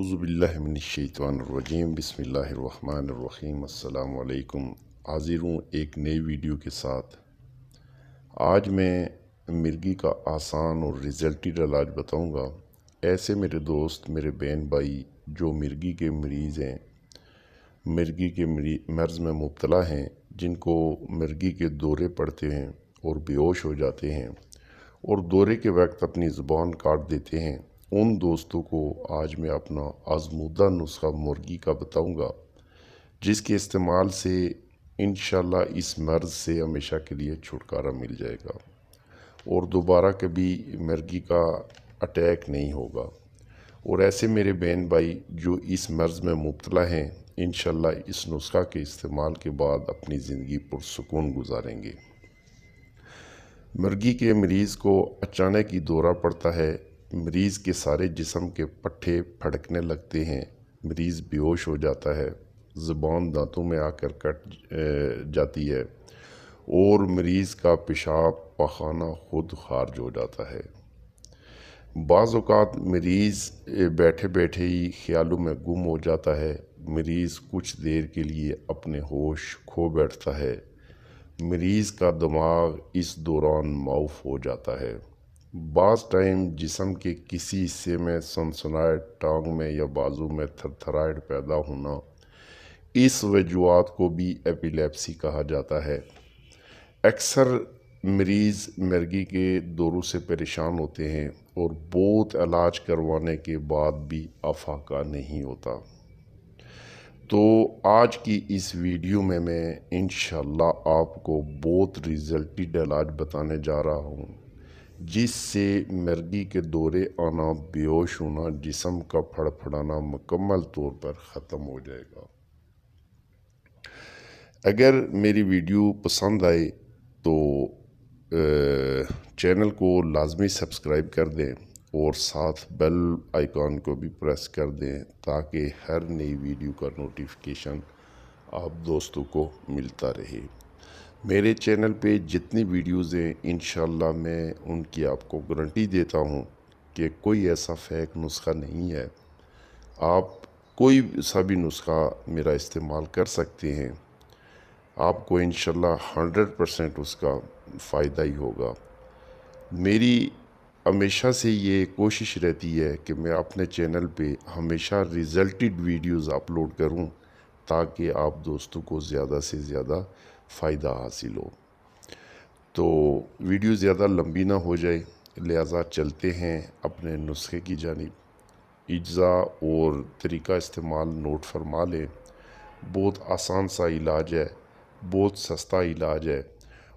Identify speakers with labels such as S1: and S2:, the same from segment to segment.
S1: औज़ुबिल्लाहि मिनश्शैतानिर्रजीम बिस्मिल्लाहिर्रहमानिर्रहीम। अस्सलामु अलैकुम। हाज़िर हूँ एक नई वीडियो के साथ। आज मैं मिर्गी का आसान और रिजल्टेड इलाज बताऊँगा। ऐसे मेरे दोस्त, मेरे बहन भाई जो मिर्गी के मरीज़ हैं, मिर्गी के मर्ज़ में मुब्तला हैं, जिनको मिर्गी के दौरे पड़ते हैं और बेहोश हो जाते हैं और दौरे के वक्त अपनी ज़ुबान काट देते हैं, उन दोस्तों को आज मैं अपना आज़मूदा नुस्खा मुर्गी का बताऊंगा, जिसके इस्तेमाल से इंशाल्लाह इस मर्ज़ से हमेशा के लिए छुटकारा मिल जाएगा और दोबारा कभी मिर्गी का अटैक नहीं होगा। और ऐसे मेरे बहन भाई जो इस मर्ज़ में मुब्तला हैं, इंशाल्लाह इस नुस्खा के इस्तेमाल के बाद अपनी ज़िंदगी पुरसुकून गुजारेंगे। मिर्गी के मरीज़ को अचानक ही दौरा पड़ता है, मरीज़ के सारे जिस्म के पट्टे फड़कने लगते हैं, मरीज़ बेहोश हो जाता है, ज़ुबान दांतों में आकर कट जाती है और मरीज़ का पेशाब पखाना खुद खारिज हो जाता है। बाज़ औक़ात मरीज़ बैठे बैठे ही ख्यालों में गुम हो जाता है, मरीज़ कुछ देर के लिए अपने होश खो बैठता है, मरीज़ का दिमाग इस दौरान माऊफ हो जाता है। बाज़ टाइम जिस्म के किसी हिस्से में सनसनाहट, टांग में या बाजू में थरथराहट पैदा होना, इस वजूहात को भी एपिलेप्सी कहा जाता है। अक्सर मरीज़ मिर्गी के दौरों से परेशान होते हैं और बहुत इलाज करवाने के बाद भी अफाका नहीं होता। तो आज की इस वीडियो में मैं इंशाल्लाह आपको बहुत रिजल्टेड इलाज बताने जा रहा हूँ, जिससे मिर्गी के दौरे आना, बेहोश होना, जिस्म का फड़फड़ाना मुकम्मल तौर पर ख़त्म हो जाएगा। अगर मेरी वीडियो पसंद आए तो चैनल को लाजमी सब्सक्राइब कर दें और साथ बेल आइकॉन को भी प्रेस कर दें, ताकि हर नई वीडियो का नोटिफिकेशन आप दोस्तों को मिलता रहे। मेरे चैनल पे जितनी वीडियोज़ हैं, इंशाल्लाह मैं उनकी आपको गारंटी देता हूँ कि कोई ऐसा फेक नुस्खा नहीं है। आप कोई सा भी नुस्खा मेरा इस्तेमाल कर सकते हैं, आपको इंशाल्लाह 100% उसका फ़ायदा ही होगा। मेरी हमेशा से ये कोशिश रहती है कि मैं अपने चैनल पे हमेशा रिजल्टेड वीडियोज़ अपलोड करूं, ताकि आप दोस्तों को ज़्यादा से ज़्यादा फ़ायदा हासिल हो। तो वीडियो ज़्यादा लंबी ना हो जाए, लिहाजा चलते हैं अपने नुस्खे की जानिब। इज्ज़ा और तरीका इस्तेमाल नोट फरमा लें। बहुत आसान सा इलाज है, बहुत सस्ता इलाज है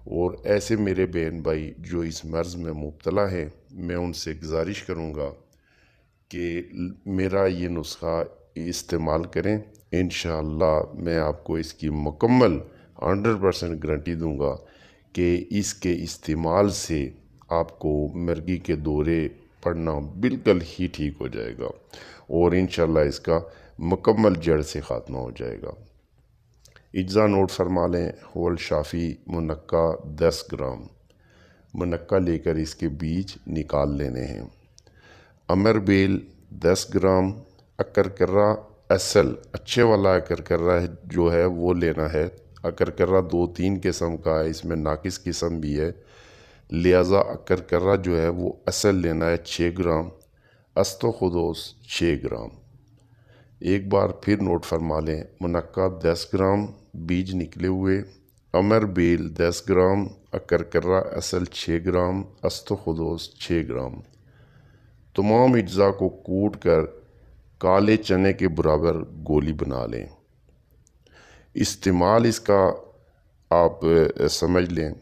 S1: और ऐसे मेरे बहन भाई जो इस मर्ज़ में मुब्तला हैं, मैं उनसे गुजारिश करूँगा कि मेरा ये नुस्खा इस्तेमाल करें। इंशाअल्लाह मैं आपको इसकी मुकम्मल 100% गारंटी दूंगा कि इसके इस्तेमाल से आपको मिर्गी के दौरे पड़ना बिल्कुल ही ठीक हो जाएगा और इंशाअल्लाह इसका मुकम्मल जड़ से ख़ात्मा हो जाएगा। इज्ज़ा नोट फरमा लें। होल शाफ़ी मुनक्का 10 ग्राम मुनक्का लेकर इसके बीज निकाल लेने हैं। अमर बेल 10 ग्राम। अकरकर्रा असल अच्छे वाला अकरकर्रा जो है वो लेना है। अकरकर्रा 2-3 किस्म का है, इसमें नाकिस किस्म भी है, लिहाजा अकरकर्रा जो है वो असल लेना है 6 ग्राम। अस्तो खुदोस 6 ग्राम। एक बार फिर नोट फरमा लें। मुनक्का 10 ग्राम बीज निकले हुए, अमर बेल 10 ग्राम, अकरकर्रा असल 6 ग्राम, अस्तो खुदोस 6 ग्राम। तमाम अज्जा को कूट कर काले चने के बराबर गोली बना लें। इस्तेमाल इसका आप समझ लें,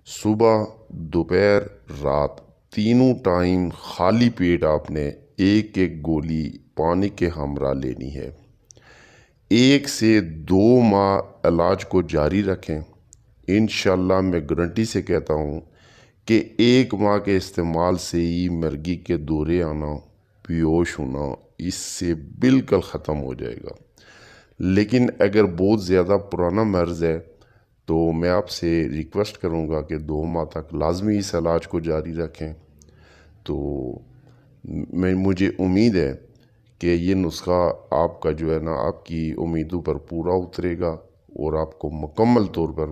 S1: सुबह, दोपहर, रात, तीनों टाइम खाली पेट आपने एक एक गोली पानी के हमरा लेनी है। 1 से 2 माह इलाज को जारी रखें। इंशाल्लाह मैं गारंटी से कहता हूँ कि 1 माह के इस्तेमाल से ही मिर्गी के दौरे आना, बेहोश होना इससे बिल्कुल ख़त्म हो जाएगा। लेकिन अगर बहुत ज़्यादा पुराना मर्ज़ है तो मैं आपसे रिक्वेस्ट करूँगा कि 2 माह तक लाजमी इस इलाज को जारी रखें। तो मुझे उम्मीद है کہ یہ نسخہ آپ کا جو ہے نا آپ کی امیدوں پر پورا اترے گا اور آپ کو مکمل طور پر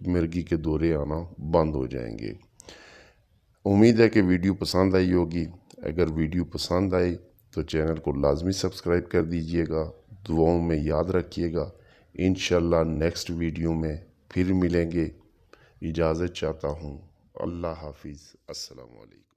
S1: مرگی کے دورے آنا بند ہو جائیں گے۔ امید ہے کہ ویڈیو پسند آئی ہوگی۔ اگر ویڈیو پسند آئی تو چینل کو لازمی سبسکرائب کر دیجئے گا، دعاؤں میں یاد رکھیے گا۔ انشاءاللہ نیکسٹ ویڈیو میں پھر ملیں گے۔ اجازت چاہتا ہوں۔ اللہ حافظ۔ السلام علیکم۔